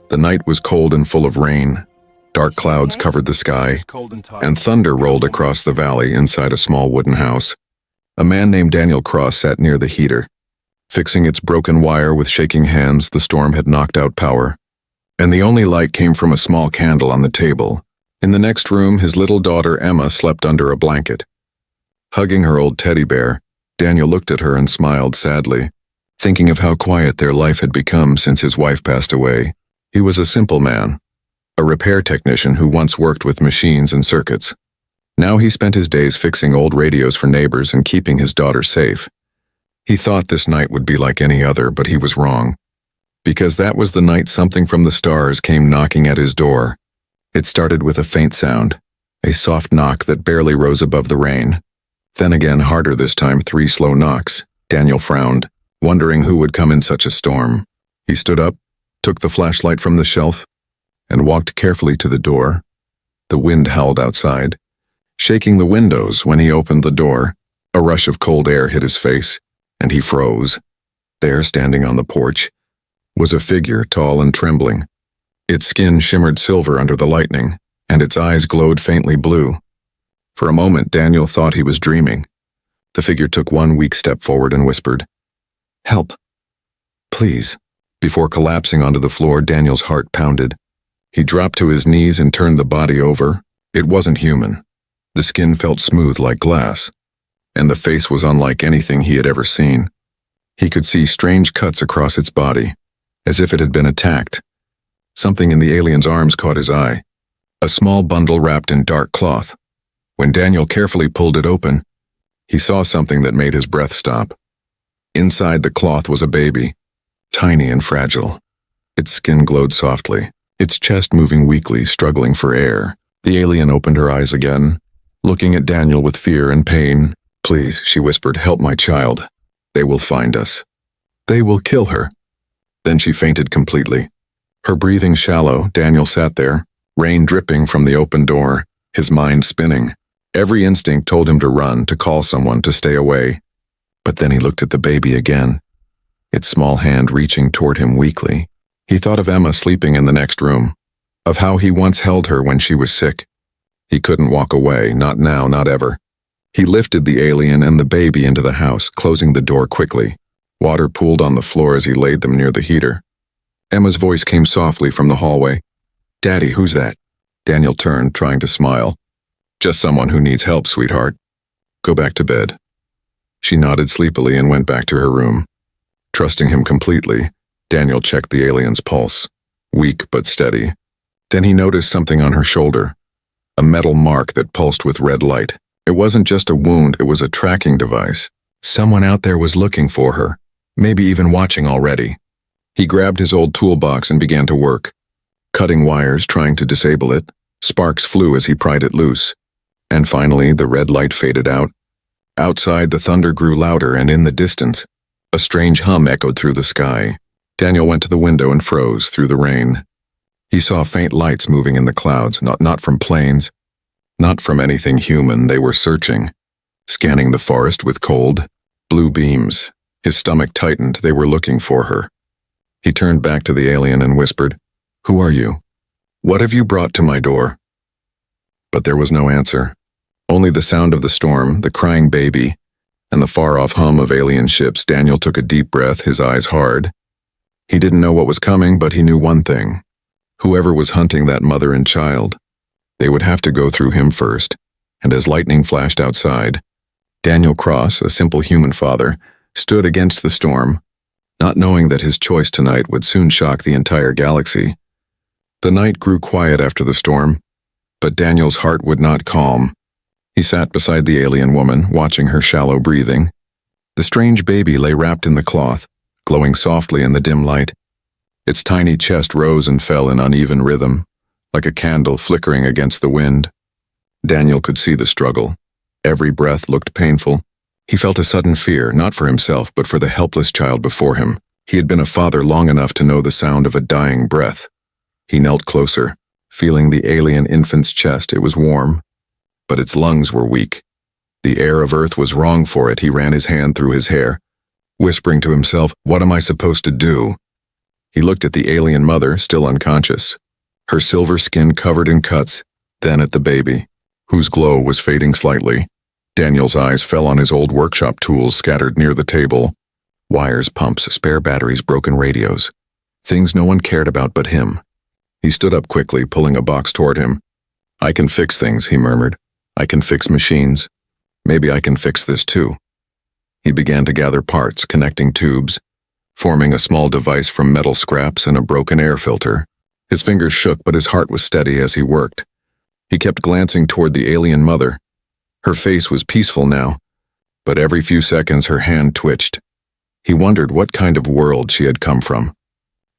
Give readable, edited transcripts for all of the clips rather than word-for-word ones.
The night was cold and full of rain. Dark clouds covered the sky, and thunder rolled across the valley inside a small wooden house. A man named Daniel Cross sat near the heater. Fixing its broken wire with shaking hands, the storm had knocked out power, and the only light came from a small candle on the table. In the next room, his little daughter Emma slept under a blanket. Hugging her old teddy bear, Daniel looked at her and smiled sadly, thinking of how quiet their life had become since his wife passed away. He was a simple man, a repair technician who once worked with machines and circuits. Now he spent his days fixing old radios for neighbors and keeping his daughter safe. He thought this night would be like any other, but he was wrong. Because that was the night something from the stars came knocking at his door. It started with a faint sound, a soft knock that barely rose above the rain. Then again, harder this time, 3 slow knocks. Daniel frowned, wondering who would come in such a storm. He stood up, took the flashlight from the shelf, and walked carefully to the door. The wind howled outside, shaking the windows. When he opened the door, a rush of cold air hit his face, and he froze. There, standing on the porch, was a figure, tall and trembling. Its skin shimmered silver under the lightning, and its eyes glowed faintly blue. For a moment, Daniel thought he was dreaming. The figure took one weak step forward and whispered, "Help. Please." Before collapsing onto the floor, Daniel's heart pounded. He dropped to his knees and turned the body over. It wasn't human. The skin felt smooth like glass, and the face was unlike anything he had ever seen. He could see strange cuts across its body, as if it had been attacked. Something in the alien's arms caught his eye, a small bundle wrapped in dark cloth. When Daniel carefully pulled it open, he saw something that made his breath stop. Inside the cloth was a baby, tiny and fragile. Its skin glowed softly, its chest moving weakly, struggling for air. The alien opened her eyes again, looking at Daniel with fear and pain. "Please," she whispered, "help my child. They will find us. They will kill her." Then she fainted completely. Her breathing shallow, Daniel sat there, rain dripping from the open door, his mind spinning. Every instinct told him to run, to call someone, to stay away. But then he looked at the baby again, its small hand reaching toward him weakly. He thought of Emma sleeping in the next room, of how he once held her when she was sick. He couldn't walk away, not now, not ever. He lifted the alien and the baby into the house, closing the door quickly. Water pooled on the floor as he laid them near the heater. Emma's voice came softly from the hallway. "Daddy, who's that?" Daniel turned, trying to smile. "Just someone who needs help, sweetheart. Go back to bed." She nodded sleepily and went back to her room. Trusting him completely, Daniel checked the alien's pulse, weak but steady. Then he noticed something on her shoulder, a metal mark that pulsed with red light. It wasn't just a wound, it was a tracking device. Someone out there was looking for her, maybe even watching already. He grabbed his old toolbox and began to work, cutting wires, trying to disable it. Sparks flew as he pried it loose. And finally, the red light faded out. Outside, the thunder grew louder, and in the distance, a strange hum echoed through the sky. Daniel went to the window and froze through the rain. He saw faint lights moving in the clouds, not from planes, not from anything human. They were searching, scanning the forest with cold, blue beams. His stomach tightened. They were looking for her. He turned back to the alien and whispered, "Who are you? What have you brought to my door?" But there was no answer. Only the sound of the storm, the crying baby, and the far-off hum of alien ships. Daniel took a deep breath, his eyes hard. He didn't know what was coming, but he knew one thing. Whoever was hunting that mother and child, they would have to go through him first. And as lightning flashed outside, Daniel Cross, a simple human father, stood against the storm, not knowing that his choice tonight would soon shock the entire galaxy. The night grew quiet after the storm, but Daniel's heart would not calm. He sat beside the alien woman, watching her shallow breathing. The strange baby lay wrapped in the cloth, glowing softly in the dim light. Its tiny chest rose and fell in uneven rhythm, like a candle flickering against the wind. Daniel could see the struggle. Every breath looked painful. He felt a sudden fear, not for himself, but for the helpless child before him. He had been a father long enough to know the sound of a dying breath. He knelt closer, feeling the alien infant's chest. It was warm, but its lungs were weak. The air of Earth was wrong for it. He ran his hand through his hair, whispering to himself, "What am I supposed to do?" He looked at the alien mother, still unconscious, her silver skin covered in cuts, then at the baby, whose glow was fading slightly. Daniel's eyes fell on his old workshop tools scattered near the table. Wires, pumps, spare batteries, broken radios. Things no one cared about but him. He stood up quickly, pulling a box toward him. "I can fix things," he murmured. "I can fix machines. Maybe I can fix this too." He began to gather parts, connecting tubes, forming a small device from metal scraps and a broken air filter. His fingers shook, but his heart was steady as he worked. He kept glancing toward the alien mother. Her face was peaceful now, but every few seconds her hand twitched. He wondered what kind of world she had come from.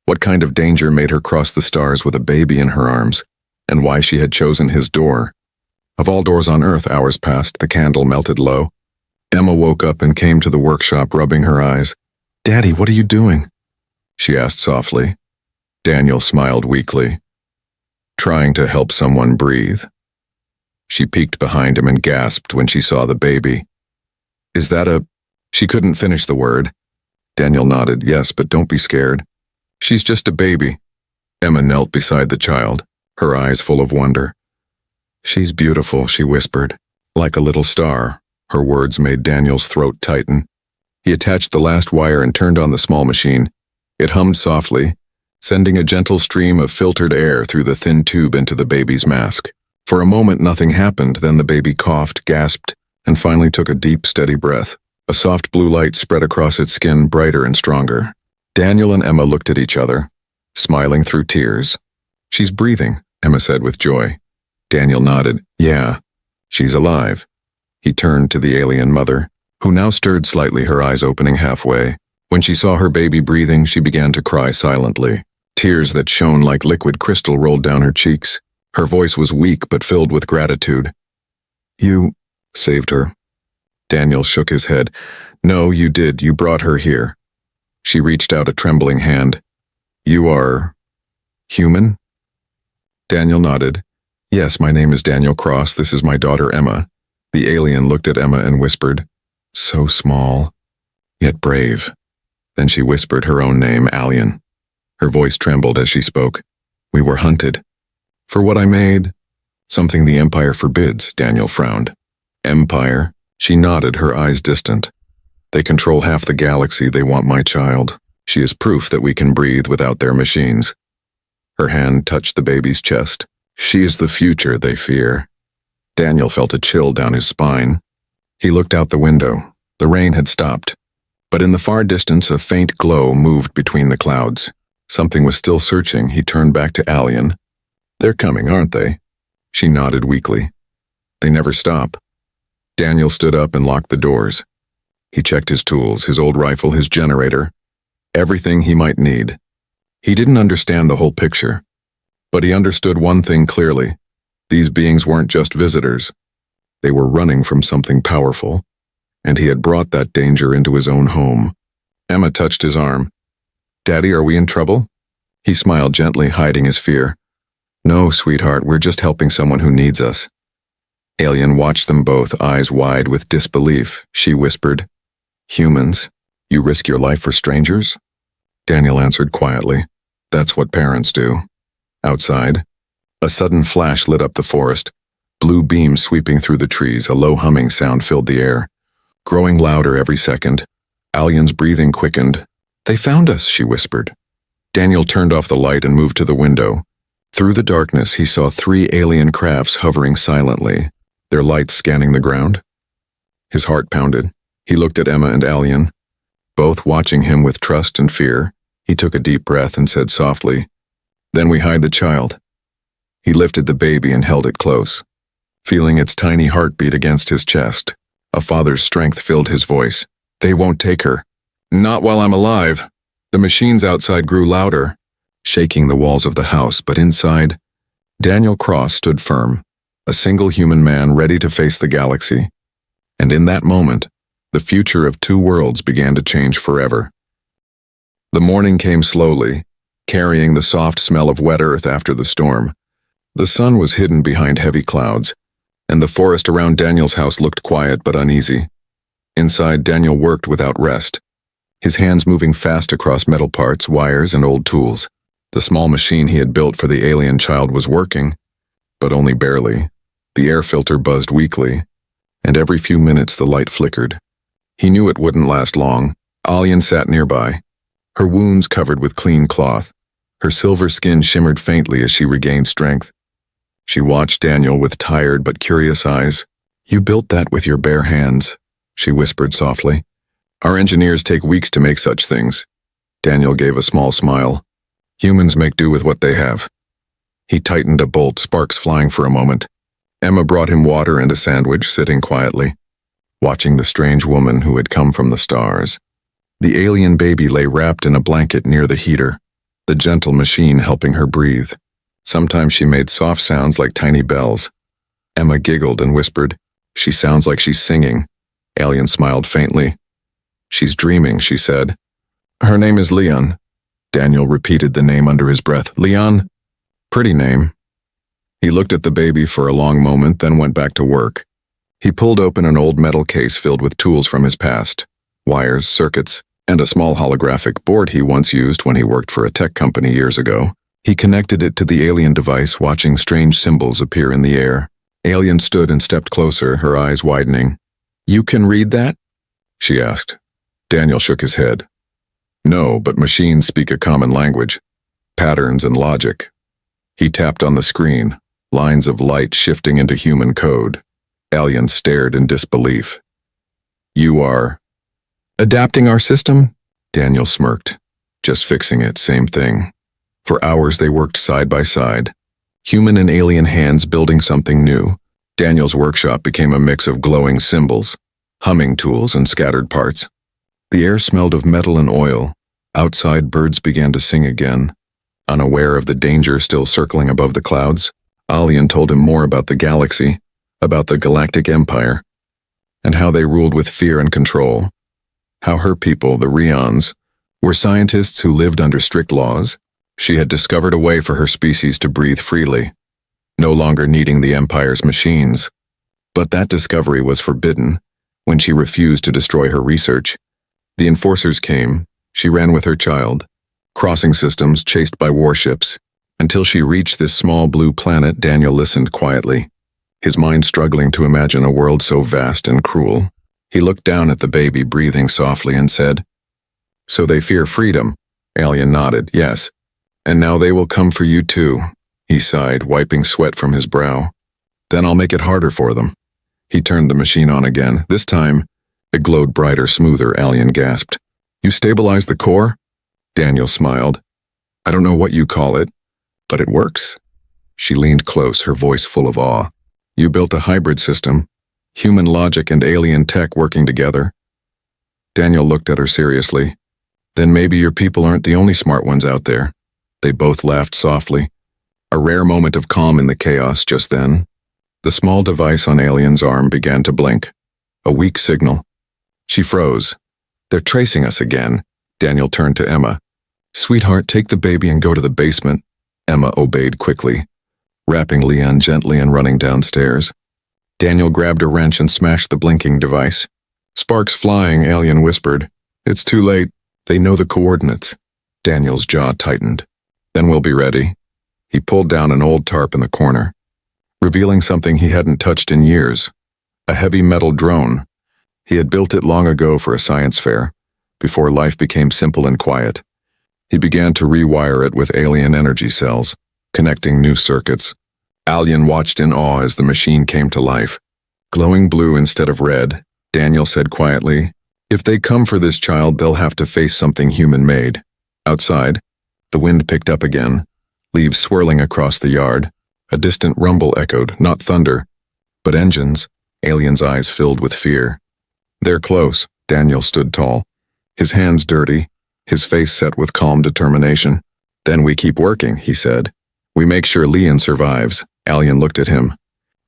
What kind of danger made her cross the stars with a baby in her arms, and why she had chosen his door. Of all doors on Earth, hours passed, the candle melted low. Emma woke up and came to the workshop, rubbing her eyes. "Daddy, what are you doing?" she asked softly. Daniel smiled weakly. "Trying to help someone breathe." She peeked behind him and gasped when she saw the baby. "Is that a—" She couldn't finish the word. Daniel nodded. "Yes, but don't be scared. She's just a baby." Emma knelt beside the child, her eyes full of wonder. "She's beautiful," she whispered. "Like a little star." Her words made Daniel's throat tighten. He attached the last wire and turned on the small machine. It hummed softly, sending a gentle stream of filtered air through the thin tube into the baby's mask. For a moment nothing happened, then the baby coughed, gasped, and finally took a deep, steady breath. A soft blue light spread across its skin, brighter and stronger. Daniel and Emma looked at each other, smiling through tears. "She's breathing," Emma said with joy. Daniel nodded. "Yeah, she's alive." He turned to the alien mother, who now stirred slightly, her eyes opening halfway. When she saw her baby breathing, she began to cry silently. Tears that shone like liquid crystal rolled down her cheeks. Her voice was weak but filled with gratitude. "You saved her." Daniel shook his head. "No, you did. You brought her here." She reached out a trembling hand. "You are human?" Daniel nodded. "Yes, my name is Daniel Cross. This is my daughter Emma." The alien looked at Emma and whispered, "So small, yet brave." Then she whispered her own name, Alien. Her voice trembled as she spoke. "We were hunted. For what I made, something the Empire forbids," Daniel frowned. "Empire?" She nodded, her eyes distant. "They control half the galaxy. They want my child. She is proof that we can breathe without their machines." Her hand touched the baby's chest. "She is the future they fear." Daniel felt a chill down his spine. He looked out the window. The rain had stopped, but in the far distance a faint glow moved between the clouds. Something was still searching. He turned back to Alien. "They're coming, aren't they?" She nodded weakly. "They never stop." Daniel stood up and locked the doors. He checked his tools, his old rifle, his generator, everything he might need. He didn't understand the whole picture, but he understood one thing clearly. These beings weren't just visitors. They were running from something powerful, and he had brought that danger into his own home. Emma touched his arm. "Daddy, are we in trouble?" He smiled gently, hiding his fear. "No, sweetheart, we're just helping someone who needs us." Alien watched them both, eyes wide with disbelief. She whispered, "Humans, you risk your life for strangers?" Daniel answered quietly, "That's what parents do." Outside, a sudden flash lit up the forest, blue beams sweeping through the trees. A low humming sound filled the air, growing louder every second. Alien's breathing quickened. "They found us," she whispered. Daniel turned off the light and moved to the window. Through the darkness, he saw 3 alien crafts hovering silently, their lights scanning the ground. His heart pounded. He looked at Emma and Alien, both watching him with trust and fear. He took a deep breath and said softly, "Then we hide the child." He lifted the baby and held it close, feeling its tiny heartbeat against his chest. A father's strength filled his voice. "They won't take her. Not while I'm alive." The machines outside grew louder, shaking the walls of the house, but inside, Daniel Cross stood firm, a single human man ready to face the galaxy. And in that moment, the future of 2 worlds began to change forever. The morning came slowly, carrying the soft smell of wet earth after the storm. The sun was hidden behind heavy clouds, and the forest around Daniel's house looked quiet but uneasy. Inside, Daniel worked without rest. his hands moving fast across metal parts, wires, and old tools. The small machine he had built for the alien child was working, but only barely. The air filter buzzed weakly, and every few minutes the light flickered. He knew it wouldn't last long. Alien sat nearby, her wounds covered with clean cloth. Her silver skin shimmered faintly as she regained strength. She watched Daniel with tired but curious eyes. "You built that with your bare hands," she whispered softly. "Our engineers take weeks to make such things." Daniel gave a small smile. "Humans make do with what they have." He tightened a bolt, sparks flying for a moment. Emma brought him water and a sandwich, sitting quietly, watching the strange woman who had come from the stars. The alien baby lay wrapped in a blanket near the heater, the gentle machine helping her breathe. Sometimes she made soft sounds like tiny bells. Emma giggled and whispered, "She sounds like she's singing." Alien smiled faintly. "She's dreaming," she said. "Her name is Leon." Daniel repeated the name under his breath. "Leon? Pretty name." He looked at the baby for a long moment, then went back to work. He pulled open an old metal case filled with tools from his past, wires, circuits, and a small holographic board he once used when he worked for a tech company years ago. He connected it to the alien device, watching strange symbols appear in the air. Alien stood and stepped closer, her eyes widening. "You can read that?" she asked. Daniel shook his head. "No, but machines speak a common language, patterns and logic." He tapped on the screen, lines of light shifting into human code. Alien stared in disbelief. "You are adapting our system?" Daniel smirked. "Just fixing it, same thing." For hours they worked side by side, human and alien hands building something new. Daniel's workshop became a mix of glowing symbols, humming tools, and scattered parts. The air smelled of metal and oil. Outside, birds began to sing again. Unaware of the danger still circling above the clouds, Alien told him more about the galaxy, about the galactic empire, and how they ruled with fear and control. How her people, the Rions, were scientists who lived under strict laws. She had discovered a way for her species to breathe freely, no longer needing the Empire's machines. But that discovery was forbidden when she refused to destroy her research. The enforcers came. She ran with her child, crossing systems, chased by warships. Until she reached this small blue planet, Daniel listened quietly, his mind struggling to imagine a world so vast and cruel. He looked down at the baby, breathing softly, and said, "So they fear freedom?" Alien nodded, "Yes. And now they will come for you too," he sighed, wiping sweat from his brow. "Then I'll make it harder for them." He turned the machine on again. This time, it glowed brighter, smoother. Alien gasped. "You stabilized the core?" Daniel smiled. "I don't know what you call it, but it works." She leaned close, her voice full of awe. "You built a hybrid system, human logic and alien tech working together." Daniel looked at her seriously. "Then maybe your people aren't the only smart ones out there." They both laughed softly, a rare moment of calm in the chaos just then. The small device on Alien's arm began to blink, a weak signal. She froze. "They're tracing us again." Daniel turned to Emma. "Sweetheart, take the baby and go to the basement." Emma obeyed quickly, wrapping Leon gently and running downstairs. Daniel grabbed a wrench and smashed the blinking device. "Sparks flying," Alien whispered. "It's too late. They know the coordinates." Daniel's jaw tightened. "Then we'll be ready." He pulled down an old tarp in the corner, revealing something he hadn't touched in years, a heavy metal drone. He had built it long ago for a science fair, before life became simple and quiet. He began to rewire it with alien energy cells, connecting new circuits. Alien watched in awe as the machine came to life. Glowing blue instead of red, Daniel said quietly, "If they come for this child, they'll have to face something human-made." Outside, the wind picked up again, leaves swirling across the yard. A distant rumble echoed, not thunder, but engines. Alien's eyes filled with fear. "They're close." Daniel stood tall, his hands dirty, his face set with calm determination. "Then we keep working," he said. "We make sure Leon survives." Alien looked at him,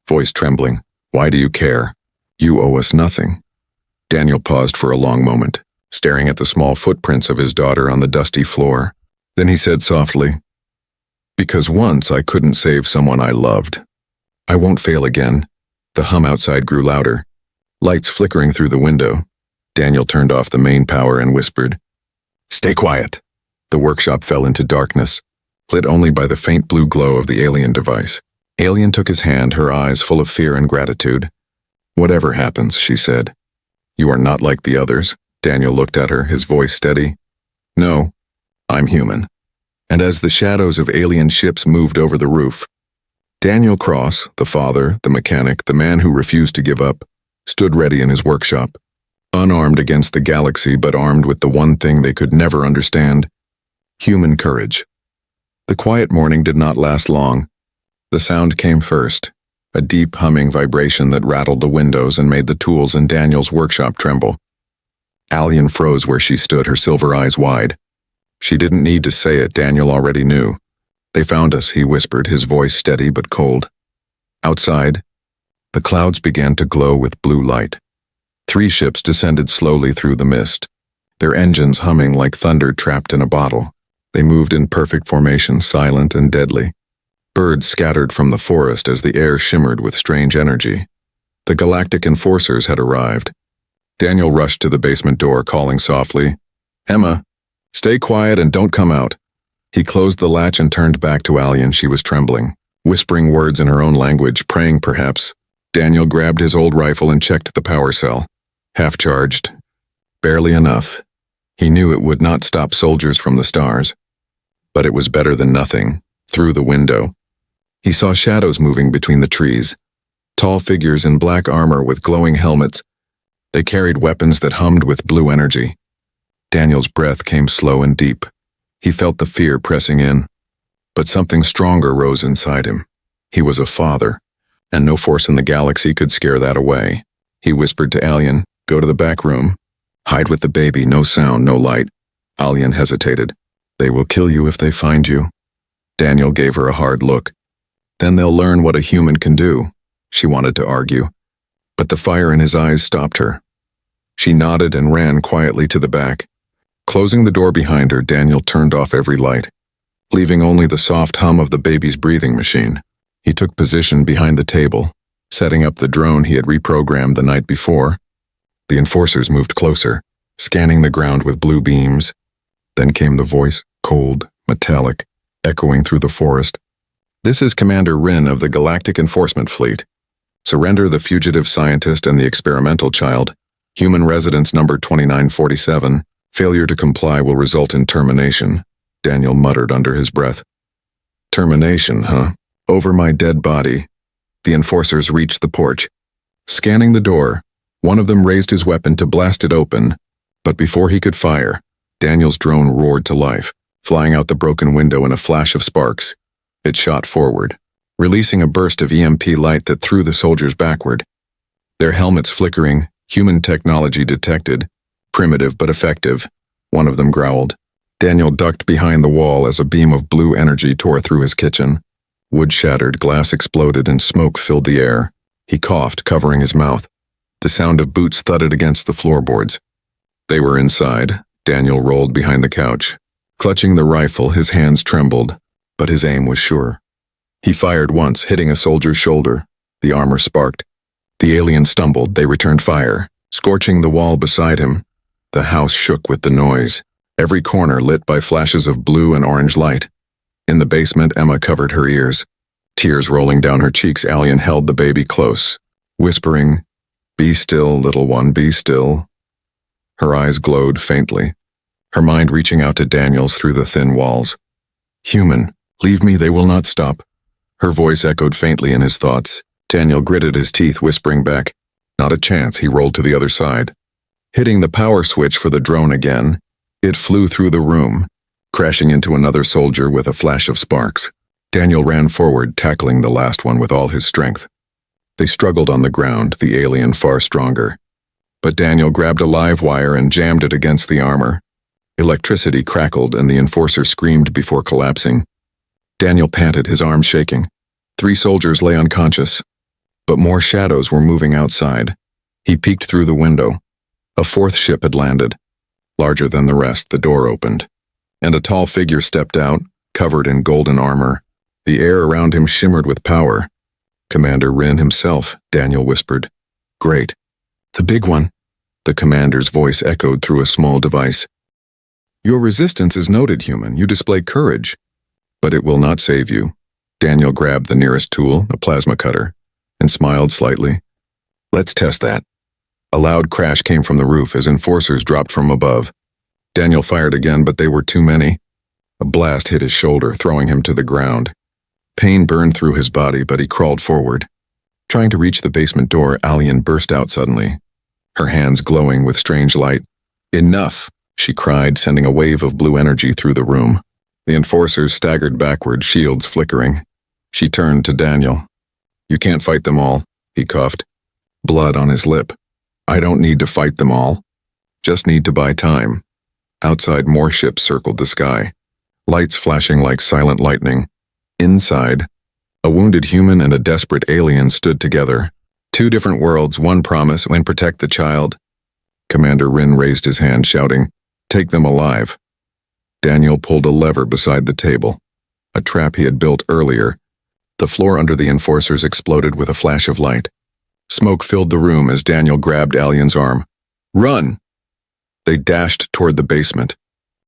voice trembling. "Why do you care? You owe us nothing." Daniel paused for a long moment, staring at the small footprints of his daughter on the dusty floor. Then he said softly, "Because once I couldn't save someone I loved. I won't fail again." The hum outside grew louder, lights flickering through the window. Daniel turned off the main power and whispered, "Stay quiet." The workshop fell into darkness, lit only by the faint blue glow of the alien device. Alien took his hand, her eyes full of fear and gratitude. "Whatever happens," she said. "You are not like the others." Daniel looked at her, his voice steady. "No, I'm human." And as the shadows of alien ships moved over the roof, Daniel Cross, the father, the mechanic, the man who refused to give up, stood ready in his workshop, unarmed against the galaxy but armed with the one thing they could never understand: human courage. The quiet morning did not last long. The sound came first, a deep humming vibration that rattled the windows and made the tools in Daniel's workshop tremble. Alien froze where she stood, her silver eyes wide. She didn't need to say it, Daniel already knew. "They found us," he whispered, his voice steady but cold. Outside, the clouds began to glow with blue light. 3 ships descended slowly through the mist, their engines humming like thunder trapped in a bottle. They moved in perfect formation, silent and deadly. Birds scattered from the forest as the air shimmered with strange energy. The galactic enforcers had arrived. Daniel rushed to the basement door, calling softly, "Emma, stay quiet and don't come out." He closed the latch and turned back to Alien. She was trembling, whispering words in her own language, praying perhaps. Daniel grabbed his old rifle and checked the power cell. Half charged. Barely enough. He knew it would not stop soldiers from the stars. But it was better than nothing. Through the window, he saw shadows moving between the trees. Tall figures in black armor with glowing helmets. They carried weapons that hummed with blue energy. Daniel's breath came slow and deep. He felt the fear pressing in. But something stronger rose inside him. He was a father, and no force in the galaxy could scare that away. He whispered to Alien, "Go to the back room. Hide with the baby, no sound, no light." Alien hesitated. "They will kill you if they find you." Daniel gave her a hard look. "Then they'll learn what a human can do," she wanted to argue. But the fire in his eyes stopped her. She nodded and ran quietly to the back. Closing the door behind her, Daniel turned off every light, leaving only the soft hum of the baby's breathing machine. He took position behind the table, setting up the drone he had reprogrammed the night before. The enforcers moved closer, scanning the ground with blue beams. Then came the voice, cold, metallic, echoing through the forest. "This is Commander Rin of the Galactic Enforcement Fleet. Surrender the fugitive scientist and the experimental child. Human residence number 2947. Failure to comply will result in termination," Daniel muttered under his breath. "Termination, huh? Over my dead body." The enforcers reached the porch. Scanning the door, one of them raised his weapon to blast it open, but before he could fire, Daniel's drone roared to life, flying out the broken window in a flash of sparks. It shot forward, releasing a burst of EMP light that threw the soldiers backward. Their helmets flickering, human technology detected. Primitive but effective, one of them growled. Daniel ducked behind the wall as a beam of blue energy tore through his kitchen. Wood shattered, glass exploded, and smoke filled the air. He coughed, covering his mouth. The sound of boots thudded against the floorboards. They were inside. Daniel rolled behind the couch. Clutching the rifle, his hands trembled, but his aim was sure. He fired once, hitting a soldier's shoulder. The armor sparked. The alien stumbled. They returned fire, scorching the wall beside him. The house shook with the noise, every corner lit by flashes of blue and orange light. In the basement, Emma covered her ears. Tears rolling down her cheeks, Alien held the baby close, whispering, "Be still, little one, be still." Her eyes glowed faintly, her mind reaching out to Daniel's through the thin walls. "Human, leave me, they will not stop." Her voice echoed faintly in his thoughts. Daniel gritted his teeth, whispering back, "Not a chance." He rolled to the other side. Hitting the power switch for the drone again, it flew through the room, crashing into another soldier with a flash of sparks. Daniel ran forward, tackling the last one with all his strength. They struggled on the ground, the alien far stronger. But Daniel grabbed a live wire and jammed it against the armor. Electricity crackled and the enforcer screamed before collapsing. Daniel panted, his arms shaking. 3 soldiers lay unconscious, but more shadows were moving outside. He peeked through the window. A 4th ship had landed. Larger than the rest, the door opened, and a tall figure stepped out, covered in golden armor. The air around him shimmered with power. "Commander Rin himself," Daniel whispered. "Great. The big one." The commander's voice echoed through a small device. Your resistance is noted, human. You display courage. But it will not save you. Daniel grabbed the nearest tool, a plasma cutter, and smiled slightly. Let's test that. A loud crash came from the roof as enforcers dropped from above. Daniel fired again, but they were too many. A blast hit his shoulder, throwing him to the ground. Pain burned through his body, but he crawled forward. Trying to reach the basement door, Alien burst out suddenly, her hands glowing with strange light. Enough, she cried, sending a wave of blue energy through the room. The enforcers staggered backward, shields flickering. She turned to Daniel. You can't fight them all, he coughed, blood on his lip. I don't need to fight them all. Just need to buy time. Outside, more ships circled the sky, lights flashing like silent lightning. Inside, a wounded human and a desperate alien stood together. Two different worlds, one promise and protect the child. Commander Rin raised his hand, shouting, Take them alive. Daniel pulled a lever beside the table, a trap he had built earlier. The floor under the enforcers exploded with a flash of light. Smoke filled the room as Daniel grabbed Alien's arm. Run! They dashed toward the basement,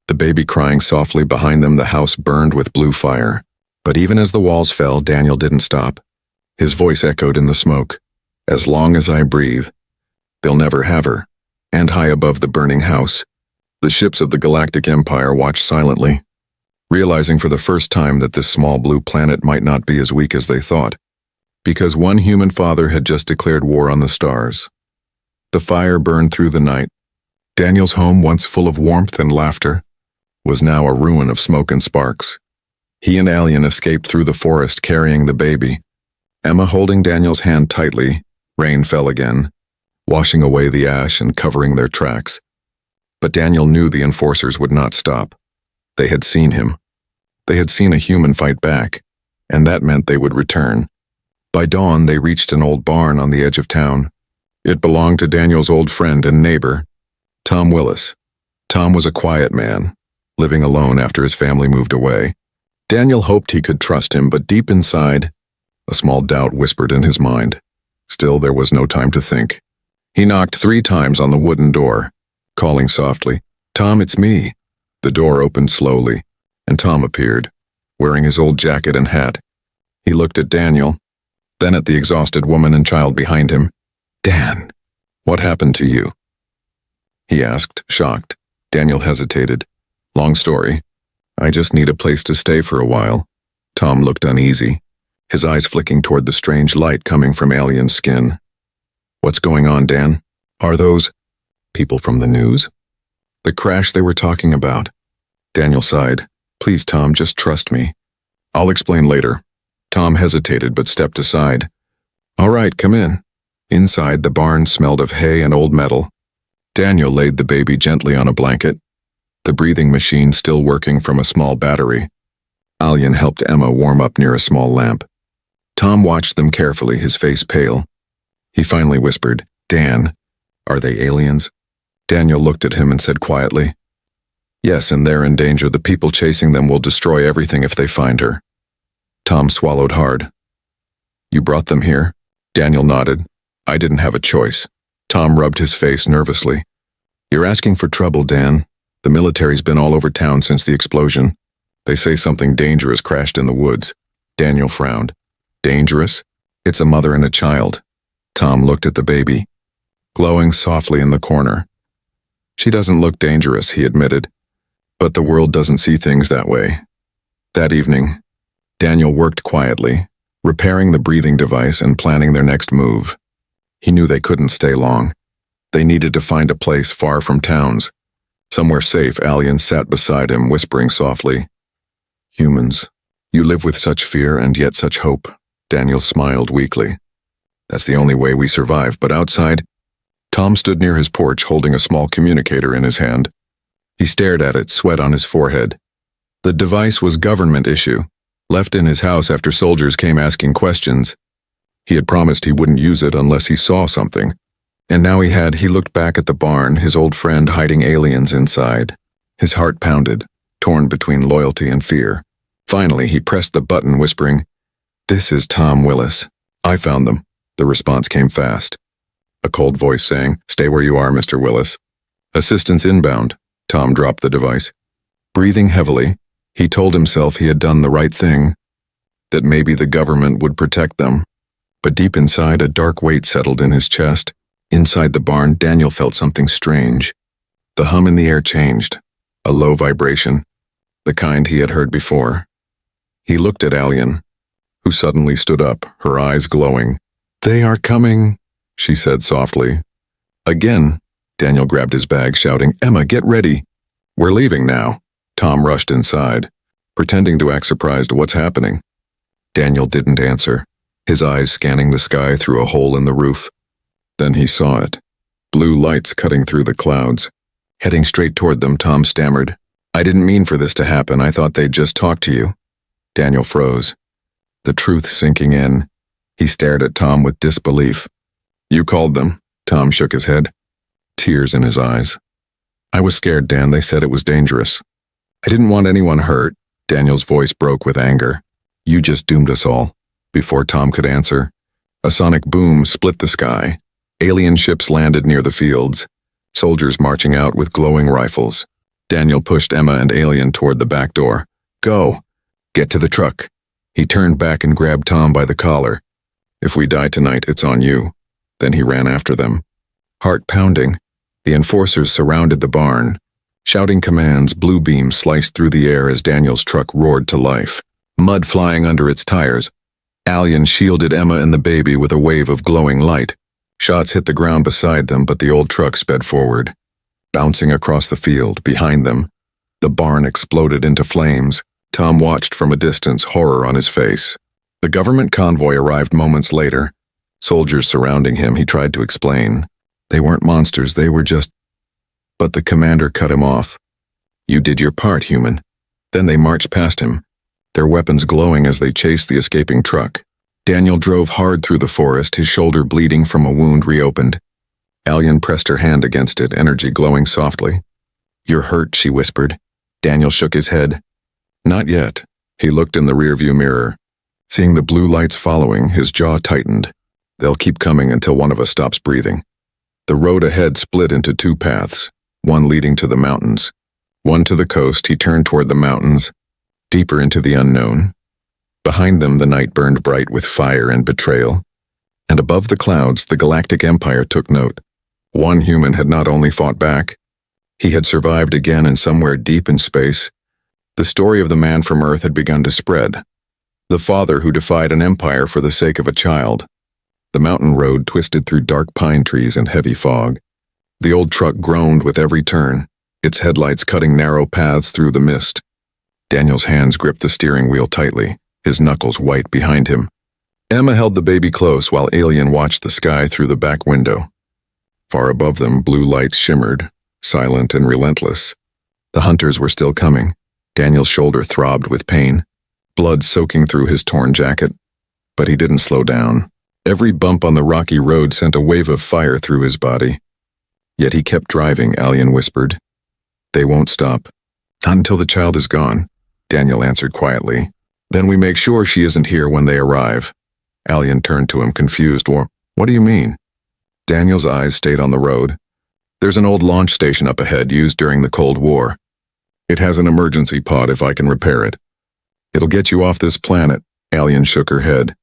the baby crying softly behind them. The house burned with blue fire. But even as the walls fell, Daniel didn't stop. His voice echoed in the smoke. As long as I breathe, they'll never have her. And high above the burning house, the ships of the Galactic Empire watched silently, realizing for the first time that this small blue planet might not be as weak as they thought, because one human father had just declared war on the stars. The fire burned through the night. Daniel's home, once full of warmth and laughter, was now a ruin of smoke and sparks. He and Alien escaped through the forest carrying the baby, Emma holding Daniel's hand tightly. Rain fell again, washing away the ash and covering their tracks. But Daniel knew the enforcers would not stop. They had seen him. They had seen a human fight back, and that meant they would return. By dawn, they reached an old barn on the edge of town. It belonged to Daniel's old friend and neighbor, Tom Willis. Tom was a quiet man, living alone after his family moved away. Daniel hoped he could trust him, but deep inside, a small doubt whispered in his mind. Still, there was no time to think. He knocked 3 times on the wooden door, calling softly, Tom, it's me. The door opened slowly, and Tom appeared, wearing his old jacket and hat. He looked at Daniel, then at the exhausted woman and child behind him. Dan, what happened to you? He asked, shocked. Daniel hesitated. Long story. I just need a place to stay for a while. Tom looked uneasy, his eyes flicking toward the strange light coming from Alien's skin. What's going on, Dan? Are those people from the news? The crash they were talking about. Daniel sighed. Please, Tom, just trust me. I'll explain later. Tom hesitated but stepped aside. All right, come in. Inside, the barn smelled of hay and old metal. Daniel laid the baby gently on a blanket, the breathing machine still working from a small battery. Alien helped Emma warm up near a small lamp. Tom watched them carefully, his face pale. He finally whispered, Dan, are they aliens? Daniel looked at him and said quietly, Yes, and they're in danger. The people chasing them will destroy everything if they find her. Tom swallowed hard. You brought them here? Daniel nodded. I didn't have a choice. Tom rubbed his face nervously. You're asking for trouble, Dan. The military's been all over town since the explosion. They say something dangerous crashed in the woods. Daniel frowned. Dangerous? It's a mother and a child. Tom looked at the baby, glowing softly in the corner. She doesn't look dangerous, he admitted. But the world doesn't see things that way. That evening, Daniel worked quietly, repairing the breathing device and planning their next move. He knew they couldn't stay long. They needed to find a place far from towns. Somewhere safe. Alien sat beside him, whispering softly. Humans, you live with such fear and yet such hope. Daniel smiled weakly. That's the only way we survive, but outside, Tom stood near his porch holding a small communicator in his hand. He stared at it, sweat on his forehead. The device was government issue, left in his house after soldiers came asking questions. He had promised he wouldn't use it unless he saw something. And now he looked back at the barn, his old friend hiding aliens inside. His heart pounded, torn between loyalty and fear. Finally, he pressed the button, whispering, This is Tom Willis. I found them. The response came fast. a cold voice saying, "Stay where you are, Mr. Willis." "Assistance inbound." Tom dropped the device. Breathing heavily, he told himself he had done the right thing, that maybe the government would protect them. But deep inside, a dark weight settled in his chest. Inside the barn, Daniel felt something strange. The hum in the air changed, a low vibration, the kind he had heard before. He looked at Alien, who suddenly stood up, her eyes glowing. "They are coming," she said softly. Again, Daniel grabbed his bag, shouting, "Emma, get ready." "We're leaving now." Tom rushed inside, pretending to act surprised. "What's happening?" Daniel didn't answer, his eyes scanning the sky through a hole in the roof. Then he saw it, blue lights cutting through the clouds. Heading straight toward them, Tom stammered, "I didn't mean for this to happen. I thought they'd just talk to you." Daniel froze, the truth sinking in. He stared at Tom with disbelief. "You called them?" Tom shook his head, tears in his eyes. "I was scared, Dan. They said it was dangerous." "I didn't want anyone hurt." Daniel's voice broke with anger. "You just doomed us all." Before Tom could answer, a sonic boom split the sky. Alien ships landed near the fields, soldiers marching out with glowing rifles. Daniel pushed Emma and Alien toward the back door. "Go! Get to the truck." He turned back and grabbed Tom by the collar. "If we die tonight, it's on you." Then he ran after them. Heart pounding, the enforcers surrounded the barn. Shouting commands, blue beams sliced through the air as Daniel's truck roared to life, mud flying under its tires. Alien shielded Emma and the baby with a wave of glowing light. Shots hit the ground beside them, but the old truck sped forward. Bouncing across the field, behind them, the barn exploded into flames. Tom watched from a distance, horror on his face. The government convoy arrived moments later. Soldiers surrounding him, he tried to explain. They weren't monsters, they were just... But the commander cut him off. "You did your part, human." Then they marched past him, their weapons glowing as they chased the escaping truck. Daniel drove hard through the forest, his shoulder bleeding from a wound reopened. Alien pressed her hand against it, energy glowing softly. "You're hurt," she whispered. Daniel shook his head. "Not yet." He looked in the rearview mirror. Seeing the blue lights following, his jaw tightened. "They'll keep coming until one of us stops breathing." The road ahead split into two paths, one leading to the mountains, one to the coast. He turned toward the mountains, deeper into the unknown. Behind them, the night burned bright with fire and betrayal. And above the clouds, the Galactic Empire took note. One human had not only fought back, he had survived again, and somewhere deep in space, the story of the man from Earth had begun to spread. The father who defied an empire for the sake of a child. The mountain road twisted through dark pine trees and heavy fog. The old truck groaned with every turn, its headlights cutting narrow paths through the mist. Daniel's hands gripped the steering wheel tightly, his knuckles white behind him. Emma held the baby close while Alien watched the sky through the back window. Far above them, blue lights shimmered, silent and relentless. The hunters were still coming. Daniel's shoulder throbbed with pain, blood soaking through his torn jacket. But he didn't slow down. Every bump on the rocky road sent a wave of fire through his body. Yet he kept driving, Alien whispered. "They won't stop." "Not until the child is gone," Daniel answered quietly. "Then we make sure she isn't here when they arrive." Alien turned to him, confused. What do you mean?" Daniel's eyes stayed on the road. "There's an old launch station up ahead used during the Cold War. It has an emergency pod if I can repair it. It'll get you off this planet." Alien shook her head.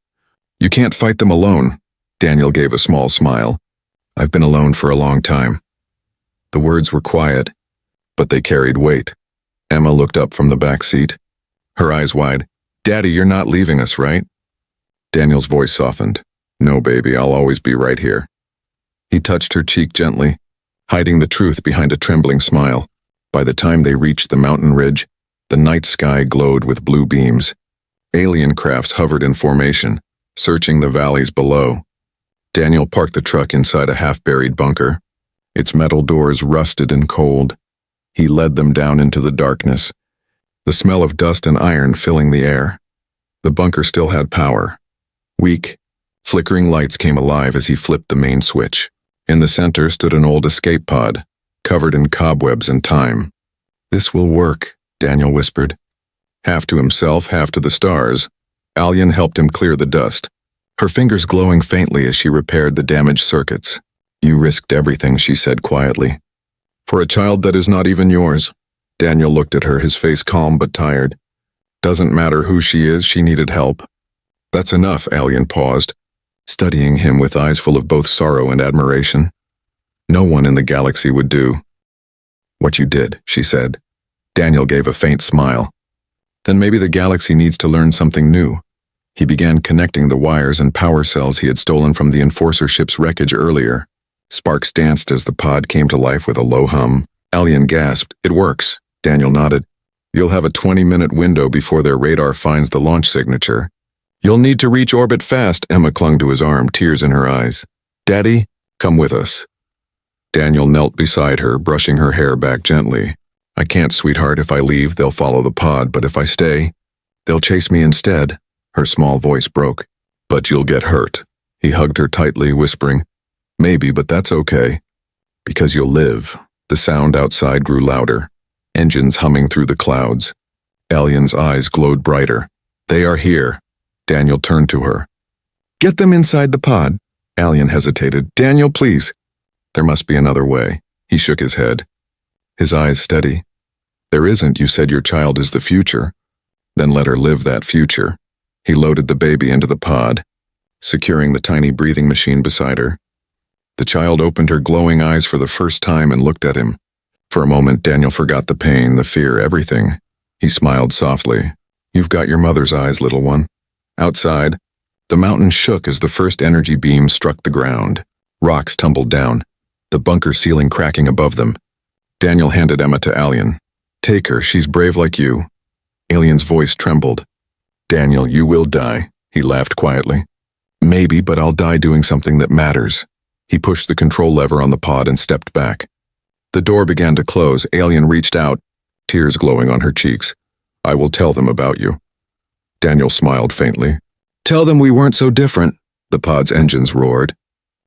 "You can't fight them alone." Daniel gave a small smile. "I've been alone for a long time." The words were quiet, but they carried weight. Emma looked up from the back seat, her eyes wide. "Daddy, you're not leaving us, right?" Daniel's voice softened. "No, baby, I'll always be right here." He touched her cheek gently, hiding the truth behind a trembling smile. By the time they reached the mountain ridge, the night sky glowed with blue beams. Alien crafts hovered in formation, searching the valleys below. Daniel parked the truck inside a half-buried bunker, its metal doors rusted and cold. He led them down into the darkness, the smell of dust and iron filling the air. The bunker still had power. Weak, flickering lights came alive as he flipped the main switch. In the center stood an old escape pod, covered in cobwebs and time. "This will work," Daniel whispered. Half to himself, half to the stars, Alien helped him clear the dust, her fingers glowing faintly as she repaired the damaged circuits. You risked everything, she said quietly. For a child that is not even yours. Daniel looked at her, his face calm but tired. Doesn't matter who she is, she needed help. That's enough, Alien paused, studying him with eyes full of both sorrow and admiration. No one in the galaxy would do what you did, she said. Daniel gave a faint smile. Then maybe the galaxy needs to learn something new. He began connecting the wires and power cells he had stolen from the Enforcer ship's wreckage earlier. Sparks danced as the pod came to life with a low hum. Alien gasped. It works. Daniel nodded. You'll have a 20-minute window before their radar finds the launch signature. You'll need to reach orbit fast. Emma clung to his arm, tears in her eyes. Daddy, come with us. Daniel knelt beside her, brushing her hair back gently. I can't, sweetheart. If I leave, they'll follow the pod, but if I stay, they'll chase me instead. Her small voice broke. But you'll get hurt. He hugged her tightly, whispering, Maybe, but that's okay. Because you'll live. The sound outside grew louder. Engines humming through the clouds. Alien's eyes glowed brighter. They are here. Daniel turned to her. Get them inside the pod. Alien hesitated. Daniel, please. There must be another way. He shook his head. His eyes steady. There isn't. You said your child is the future. Then let her live that future. He loaded the baby into the pod, securing the tiny breathing machine beside her. The child opened her glowing eyes for the first time and looked at him. For a moment, Daniel forgot the pain, the fear, everything. He smiled softly. You've got your mother's eyes, little one. Outside, the mountain shook as the first energy beam struck the ground. Rocks tumbled down, the bunker ceiling cracking above them. Daniel handed Emma to Alien. Take her, she's brave like you. Alien's voice trembled. Daniel, you will die, he laughed quietly. Maybe, but I'll die doing something that matters. He pushed the control lever on the pod and stepped back. The door began to close. Alien reached out, tears glowing on her cheeks. I will tell them about you. Daniel smiled faintly. Tell them we weren't so different. The pod's engines roared,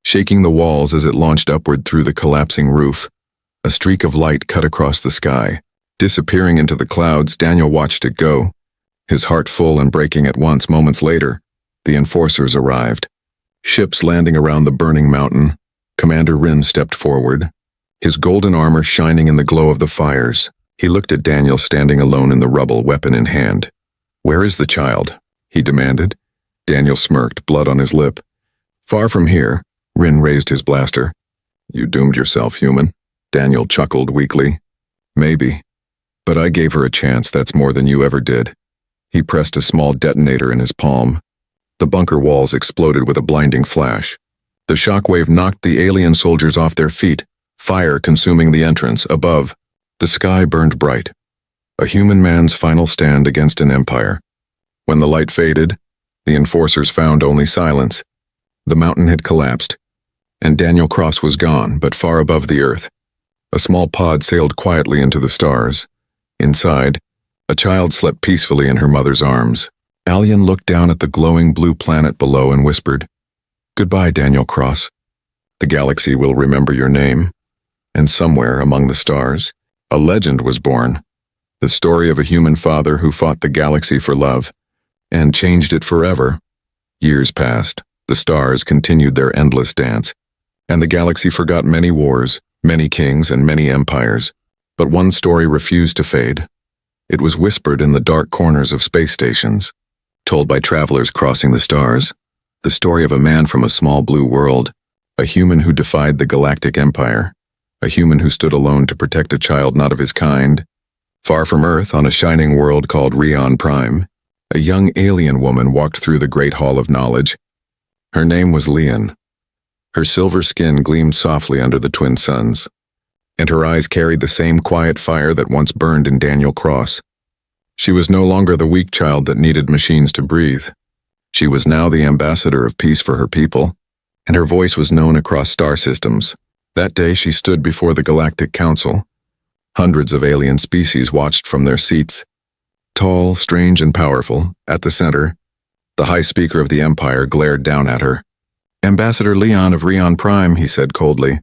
shaking the walls as it launched upward through the collapsing roof. A streak of light cut across the sky. Disappearing into the clouds, Daniel watched it go. His heart full and breaking at once. Moments later, the Enforcers arrived. Ships landing around the burning mountain. Commander Rin stepped forward, his golden armor shining in the glow of the fires. He looked at Daniel standing alone in the rubble, weapon in hand. Where is the child? He demanded. Daniel smirked, blood on his lip. Far from here. Rin raised his blaster. You doomed yourself, human. Daniel chuckled weakly. Maybe. But I gave her a chance. That's more than you ever did. He pressed a small detonator in his palm. The bunker walls exploded with a blinding flash. The shockwave knocked the alien soldiers off their feet, fire consuming the entrance. Above, the sky burned bright. A human man's final stand against an empire. When the light faded, the Enforcers found only silence. The mountain had collapsed, and Daniel Cross was gone, but far above the earth. A small pod sailed quietly into the stars. Inside, a child slept peacefully in her mother's arms. Alien looked down at the glowing blue planet below and whispered, Goodbye, Daniel Cross. The galaxy will remember your name. And somewhere among the stars, a legend was born. The story of a human father who fought the galaxy for love and changed it forever. Years passed. The stars continued their endless dance, and the galaxy forgot many wars, many kings, and many empires. But one story refused to fade. It was whispered in the dark corners of space stations, told by travelers crossing the stars. The story of a man from a small blue world, a human who defied the galactic empire, a human who stood alone to protect a child not of his kind. Far from Earth, on a shining world called Redefine Prime, a young alien woman walked through the great hall of knowledge. Her name was Leon. Her silver skin gleamed softly under the twin suns, and her eyes carried the same quiet fire that once burned in Daniel Cross. She was no longer the weak child that needed machines to breathe. She was now the ambassador of peace for her people, and her voice was known across star systems. That day she stood before the Galactic Council. Hundreds of alien species watched from their seats. Tall, strange, and powerful, at the center, the High Speaker of the Empire glared down at her. Ambassador Leon of Redefine Prime, he said coldly,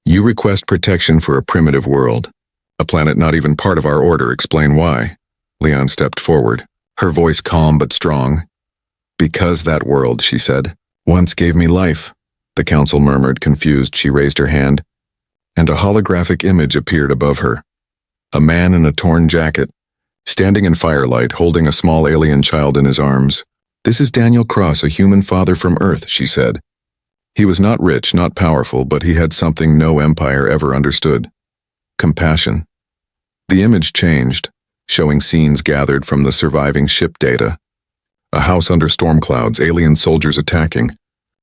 you request protection for a primitive world. A planet not even part of our order. Explain why. Leon stepped forward, her voice calm but strong. Because that world, she said, once gave me life. The council murmured, confused. She raised her hand, and a holographic image appeared above her. A man in a torn jacket, standing in firelight, holding a small alien child in his arms. "This is Daniel Cross, a human father from Earth," she said. He was not rich, not powerful, but he had something no empire ever understood: compassion. The image changed, showing scenes gathered from the surviving ship data. A house under storm clouds, alien soldiers attacking,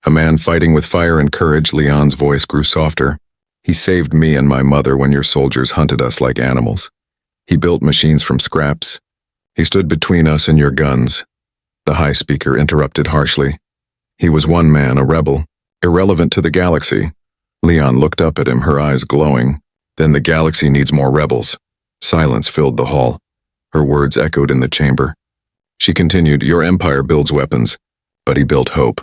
a man fighting with fire and courage. Leon's voice grew softer. "He saved me and my mother when your soldiers hunted us like animals. He built machines from scraps. He stood between us and your guns." The high speaker interrupted harshly. "He was one man, a rebel, irrelevant to the galaxy." Leon looked up at him, her eyes glowing. "Then the galaxy needs more rebels." Silence filled the hall. Her words echoed in the chamber. She continued, "Your empire builds weapons, but he built hope.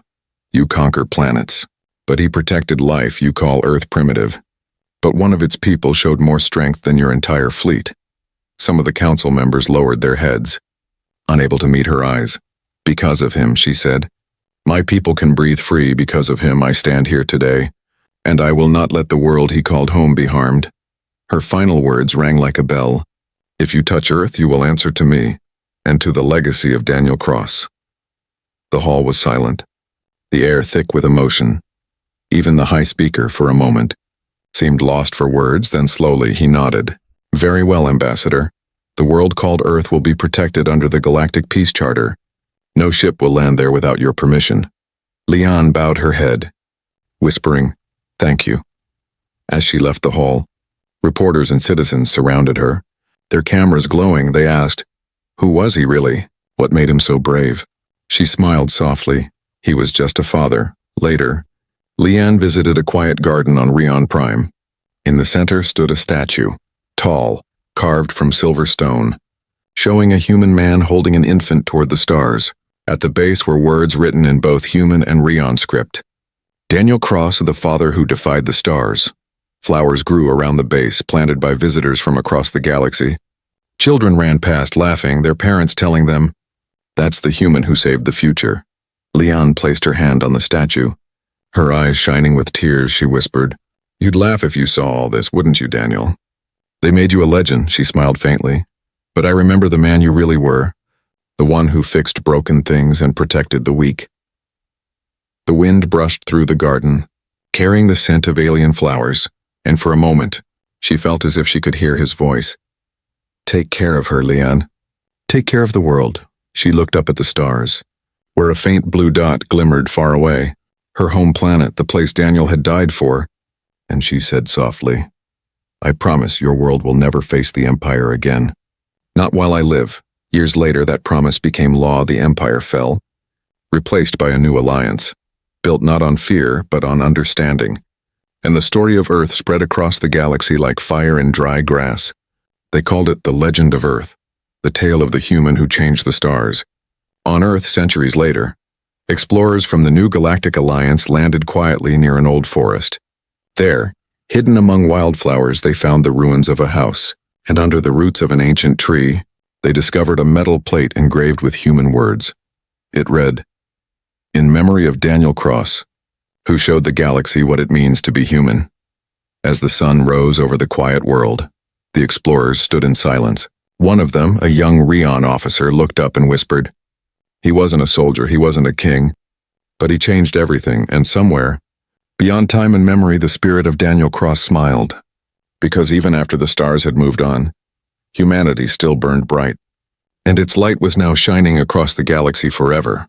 You conquer planets, but he protected life. You call Earth primitive, but one of its people showed more strength than your entire fleet." Some of the council members lowered their heads, unable to meet her eyes. "Because of him," she said. "My people can breathe free. Because of him I stand here today, and I will not let the world he called home be harmed." Her final words rang like a bell. "If you touch Earth, you will answer to me, and to the legacy of Daniel Cross." The hall was silent, the air thick with emotion. Even the high speaker, for a moment, seemed lost for words. Then slowly he nodded. "Very well, Ambassador. The world called Earth will be protected under the Galactic Peace Charter. No ship will land there without your permission." Leon bowed her head, whispering, "Thank you." As she left the hall, reporters and citizens surrounded her. Their cameras glowing, they asked, "Who was he really? What made him so brave?" She smiled softly. "He was just a father." Later, Leanne visited a quiet garden on Rion Prime. In the center stood a statue, tall, carved from silver stone, showing a human man holding an infant toward the stars. At the base were words written in both human and Rion script. "Daniel Cross, the father who defied the stars." Flowers grew around the base, planted by visitors from across the galaxy. Children ran past, laughing, their parents telling them, "That's the human who saved the future." Leon placed her hand on the statue. Her eyes shining with tears, she whispered, "You'd laugh if you saw all this, wouldn't you, Daniel? They made you a legend," she smiled faintly. "But I remember the man you really were, the one who fixed broken things and protected the weak." The wind brushed through the garden, carrying the scent of alien flowers, and for a moment, she felt as if she could hear his voice. "Take care of her, Leon. Take care of the world." She looked up at the stars, where a faint blue dot glimmered far away, her home planet, the place Daniel had died for, and she said softly, "I promise your world will never face the Empire again. Not while I live." Years later, that promise became law. The Empire fell, replaced by a new alliance, built not on fear, but on understanding. And the story of Earth spread across the galaxy like fire in dry grass. They called it the Legend of Earth, the tale of the human who changed the stars. On Earth, centuries later, explorers from the New Galactic Alliance landed quietly near an old forest. There, hidden among wildflowers, they found the ruins of a house, and under the roots of an ancient tree, they discovered a metal plate engraved with human words. It read, "In memory of Daniel Cross, who showed the galaxy what it means to be human." As the sun rose over the quiet world, the explorers stood in silence. One of them, a young Rion officer, looked up and whispered, "He wasn't a soldier, he wasn't a king, but he changed everything, and somewhere, beyond time and memory, the spirit of Daniel Cross smiled. Because even after the stars had moved on, humanity still burned bright, and its light was now shining across the galaxy forever."